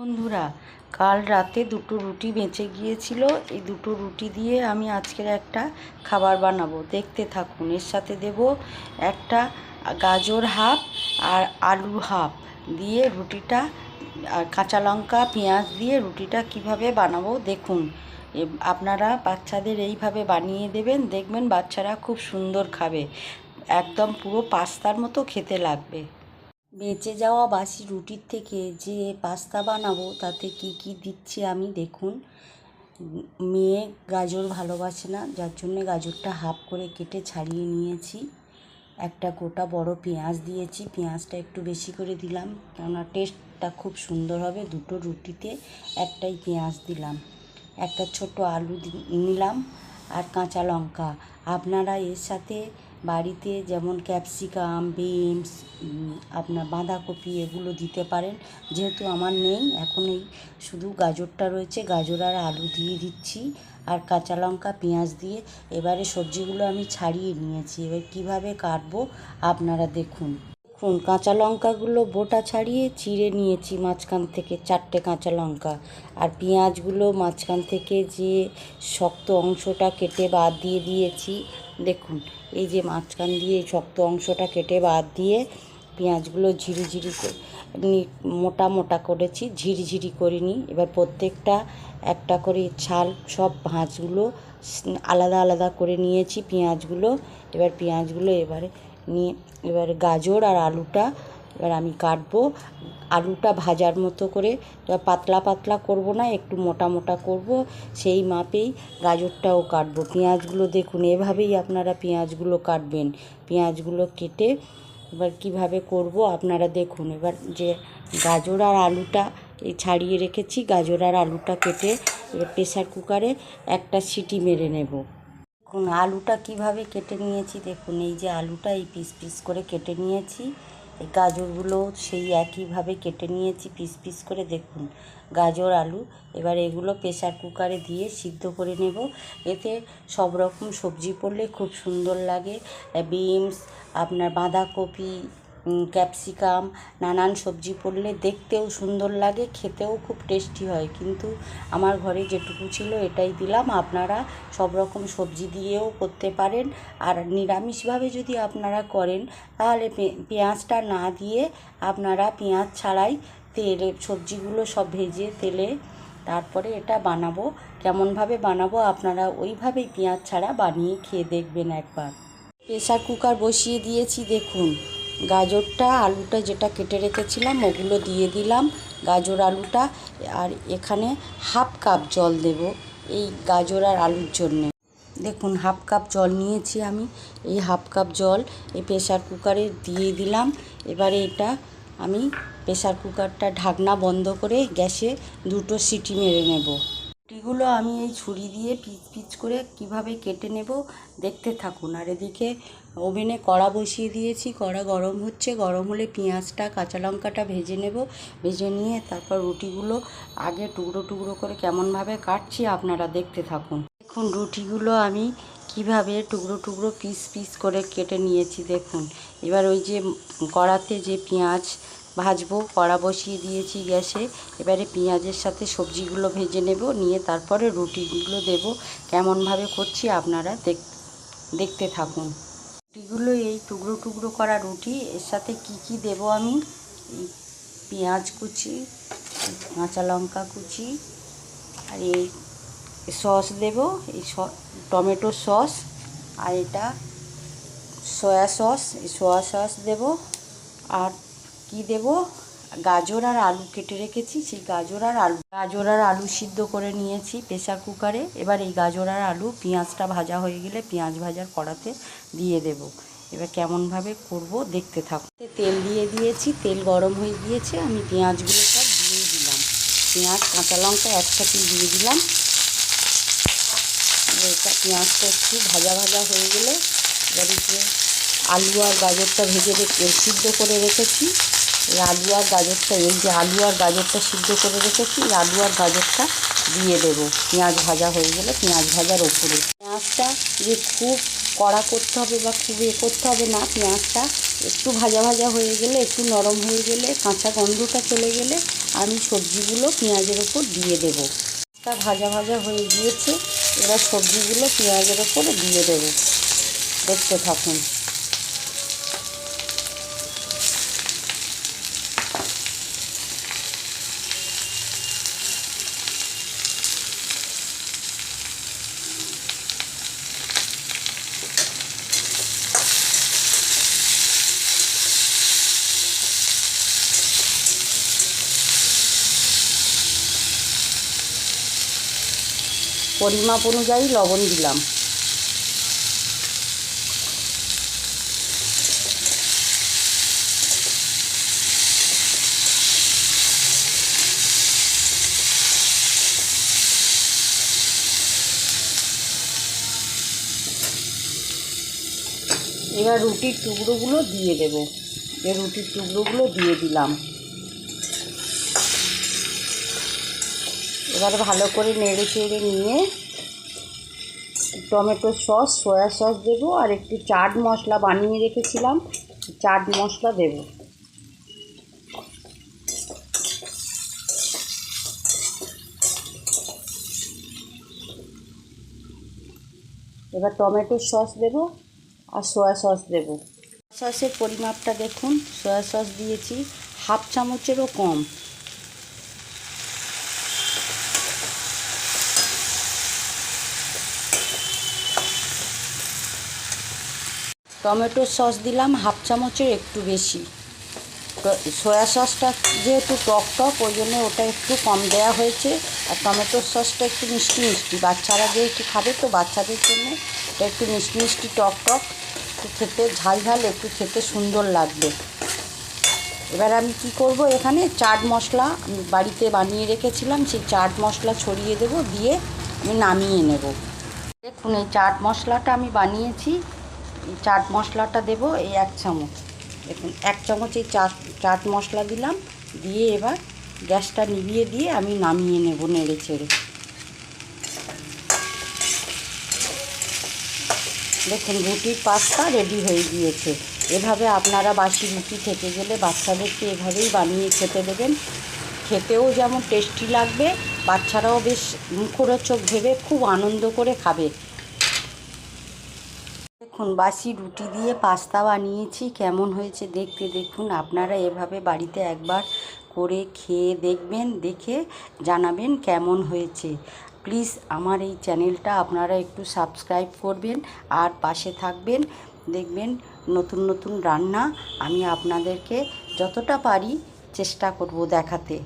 বন্ধুরা, কাল রাতে দুটো রুটি বেঁচে গিয়েছিল। এই দুটো রুটি দিয়ে আমি আজকের একটা খাবার বানাবো, দেখতে থাকুন। এর সাথে দেব একটা গাজর হাফ আর আলু হাফ দিয়ে রুটিটা, আর কাঁচা লঙ্কা পেঁয়াজ দিয়ে রুটিটা কিভাবে বানাবো দেখুন। আপনারা বাচ্চাদের এইভাবে বানিয়ে দেবেন, দেখবেন বাচ্চারা খুব সুন্দর খাবে, একদম পুরো পাস্তার মতো খেতে লাগবে। বেঁচে যাওয়া বাসি রুটির থেকে যে পাস্তা বানাবো তাতে কি কি দিচ্ছি আমি দেখুন। মেয়ে গাজর ভালোবাসে না, যার জন্যে গাজরটা হাফ করে কেটে ছাড়িয়ে নিয়েছি। একটা গোটা বড় পেঁয়াজ দিয়েছি, পেঁয়াজটা একটু বেশি করে দিলাম কেননা টেস্টটা খুব সুন্দর হবে। দুটো রুটিতে একটাই পেঁয়াজ দিলাম। একটা ছোট আলু নিলাম আর কাঁচা লঙ্কা। আপনারা এর সাথে বাড়িতে যেমন ক্যাপসিকাম, বিনস, আপনার বাঁধাকপি এগুলো দিতে পারেন। যেহেতু আমার নেই, এখন এই শুধু গাজরটা রয়েছে, গাজর আর আলু দিয়ে দিচ্ছি আর কাঁচা লঙ্কা পেঁয়াজ দিয়ে। এবারে সবজিগুলো আমি ছাড়িয়ে নিয়েছি, এবার কীভাবে কাটবো আপনারা দেখুন। কাঁচা লঙ্কাগুলো বোটা ছাড়িয়ে চিড়ে নিয়েছি মাঝখান থেকে, 4টে কাঁচা লঙ্কা। আর পেঁয়াজগুলো মাঝখান থেকে যে শক্ত অংশটা কেটে বাদ দিয়ে দিয়েছি। দেখুন, এই যে মাঝখান দিয়ে শক্ত অংশটা কেটে বাদ দিয়ে পেঁয়াজগুলো ঝিরিঝিরি করে মোটা মোটা করেছি, ঝিরিঝিরি করিনি। এবার প্রত্যেকটা একটা করে ছাল সব ভাঁজগুলো আলাদা আলাদা করে নিয়েছি পেঁয়াজগুলো। এবার পেঁয়াজগুলো এবার গাজর আর আলুটা এবার আমি কাটবো। আলুটা ভাজার মতো করে, পাতলা পাতলা করব না, একটু মোটা মোটা করব, সেই মাপেই গাজরটাও কাটবো। পেঁয়াজগুলো দেখুন, এভাবেই আপনারা পেঁয়াজগুলো কাটবেন। পেঁয়াজগুলো কেটে এবার কিভাবে করব আপনারা দেখুন। এবার যে গাজর আর আলুটা ছাড়িয়ে রেখেছি, গাজর আর আলুটা কেটে এবার প্রেসার কুকারে একটা সিটি মেরে নেব। দেখুন আলুটা কিভাবে কেটে নিয়েছি, দেখুন এই যে আলুটা এই পিস পিস করে কেটে নিয়েছি। এই গাজরগুলো সেই একইভাবে কেটে নিয়েছি পিস পিস করে। দেখুন গাজর আলু, এবার এগুলো প্রেসার কুকারে দিয়ে সিদ্ধ করে নেব। এতে সব রকম সবজি পড়লে খুব সুন্দর লাগে। বিনস, আপনার বাঁধাকপি, ক্যাপসিকাম, নানান সবজি পড়লে দেখতেও সুন্দর লাগে, খেতেও খুব টেস্টি হয়। কিন্তু আমার ঘরে যেটুকু ছিল এটাই দিলাম। আপনারা সব রকম সবজি দিয়েও করতে পারেন। আর নিরামিষভাবে যদি আপনারা করেন তাহলে পেঁয়াজটা না দিয়ে আপনারা পেঁয়াজ ছাড়াই তেলে সবজিগুলো সব ভেজে তেলে তারপরে এটা বানাবো। কেমনভাবে বানাবো আপনারা ওইভাবেই পেঁয়াজ ছাড়া বানিয়ে খেয়ে দেখবেন একবার। প্রেসার কুকার বসিয়ে দিয়েছি। দেখুন গাজরটা আলুটা যেটা কেটে রেখেছিলাম ওগুলো দিয়ে দিলাম, গাজর আলুটা। আর এখানে হাফ কাপ জল দেব এই গাজর আর আলুর জন্যে। দেখুন হাফ কাপ জল নিয়েছি আমি। এই হাফ কাপ জল এই প্রেসার কুকারে দিয়ে দিলাম। এবারে এটা আমি প্রেসার কুকারটা ঢাকনা বন্ধ করে গ্যাসে দুটো সিটি মেরে নেব। রুটিগুলো আমি এই ছুরি দিয়ে পিচ পিচ করে কিভাবে কেটে নেব দেখতে থাকুন। আর এদিকে ওভেনে কড়া বসিয়ে দিয়েছি, কড়া গরম হচ্ছে। গরম হলে পেঁয়াজটা কাঁচা লঙ্কাটা ভেজে নেব। ভেজে নিয়ে তারপর রুটিগুলো আগে টুকরো টুকরো করে কেমনভাবে কাটছি আপনারা দেখতে থাকুন। দেখুন রুটিগুলো আমি কিভাবে টুকরো টুকরো পিস পিস করে কেটে নিয়েছি দেখুন। এবার ওই যে কড়াতে যে পেঁয়াজ ভাজবো, কড়া বসিয়ে দিয়েছি গ্যাসে। এবারে পেঁয়াজের সাথে সবজিগুলো ভেজে নেব, নিয়ে তারপরে রুটিগুলো দেব। কেমনভাবে করছি আপনারা দেখতে থাকুন। রুটিগুলো এই টুকরো টুকরো করা রুটি, এর সাথে কি কি দেব আমি, এই পেঁয়াজ কুচি, কাঁচা লঙ্কা কুচি, আর এই সস দেব, এই টমেটো সস, আর এটা সয়া সস, এই সয়া সস দেব। আর কি দেব, গাজর আর আলু কেটে রেখেছি, সেই গাজর আর আলু সিদ্ধ করে নিয়েছি প্রেসার কুকারে। এবার এই গাজর আর আলু পেঁয়াজটা ভাজা হয়ে গেলে পেঁয়াজ ভাজার কড়াতে দিয়ে দেব। এবার কেমনভাবে করব দেখতে থাকুন। তেল দিয়ে দিয়েছি, তেল গরম হয়ে গিয়েছে, আমি পেঁয়াজগুলো সব দিয়ে দিলাম। পেঁয়াজ কাঁচা লঙ্কা একসাথে দিয়ে দিলাম। এটা পেঁয়াজটা একটু ভাজা ভাজা হয়ে গেলে এবার যে আলু আর গাজরটা সিদ্ধ করে রেখেছি, এই আলু আর গাজরটা সিদ্ধ করে রেখেছি, এই আলু আর গাজরটা দিয়ে দেবো পেঁয়াজ ভাজা হয়ে গেলে। পেঁয়াজ ভাজার ওপরে পেঁয়াজটা যে খুব কড়া করতে হবে বা খুব করতে হবে না, পেঁয়াজটা একটু ভাজা ভাজা হয়ে গেলে, একটু নরম হয়ে গেলে, কাঁচা গন্ধটা চলে গেলে আমি সবজিগুলো পেঁয়াজের ওপর দিয়ে দেবো। তা ভাজা ভাজা হয়ে গিয়েছে, এবার সবজিগুলো পেঁয়াজের ওপর দিয়ে দেবো। দেখতে থাকুন। পরিমাপ অনুযায়ী লবণ দিলাম। এবার রুটির টুকরোগুলো দিয়ে দেব। রুটির টুকরোগুলো দিয়ে দিলাম। এবার ভালো করে নেড়ে চেড়ে নিয়ে টমেটো সস, সয়া সস দেবো, আর একটু চাট মশলা বানিয়ে রেখেছিলাম, চাট মশলা দেব। এবার টমেটো সস দেব আর সয়া সস দেব। সসের পরিমাপটা দেখুন, সয়া সস দিয়েছি হাফ চামচেরও কম। টমেটোর সস দিলাম হাফ চামচের একটু বেশি। সয়া সসটা যেহেতু টক টক, ওই জন্য ওটা একটু কম দেওয়া হয়েছে। আর টমেটোর সসটা একটু মিষ্টি মিষ্টি, বাচ্চারা যেহেতু খাবে, তো বাচ্চাদের জন্য এটা একটু মিষ্টি মিষ্টি টক টক, একটু খেতে ঝাল ঝাল, একটু খেতে সুন্দর লাগবে। এবার আমি কি করব, এখানে চাট মশলা আমি বাড়িতে বানিয়ে রেখেছিলাম, সেই চাট মশলা ছড়িয়ে দেব, দিয়ে আমি নামিয়ে নেব। দেখুন এই চাট মশলাটা আমি বানিয়েছি, এই চাট মশলাটা দেব এই 1 চামচ। দেখুন 1 চামচ এই চাট মশলা দিলাম, দিয়ে এবার গ্যাসটা নিভিয়ে দিয়ে আমি নামিয়ে নেব নেড়ে চেড়ে। দেখুন রুটির পাস্তা রেডি হয়ে গিয়েছে। এভাবে আপনারা বাসি রুটি থেকে গেলে বাচ্চাদেরকে এভাবেই বানিয়ে খেতে দেবেন। খেতেও যেমন টেস্টি লাগবে, বাচ্চারাও বেশ মুখরোচক ভেবে খুব আনন্দ করে খাবে। দেখুন বাসি রুটি দিয়ে পাস্তা বানিয়েছি, কেমন হয়েছে দেখতে দেখুন। আপনারা এভাবে বাড়িতে একবার করে খেয়ে দেখবেন, দেখে জানাবেন কেমন হয়েছে। প্লিজ আমার এই চ্যানেলটা আপনারা একটু সাবস্ক্রাইব করবেন আর পাশে থাকবেন। দেখবেন নতুন নতুন রান্না আমি আপনাদেরকে যতটা পারি চেষ্টা করব দেখাতে।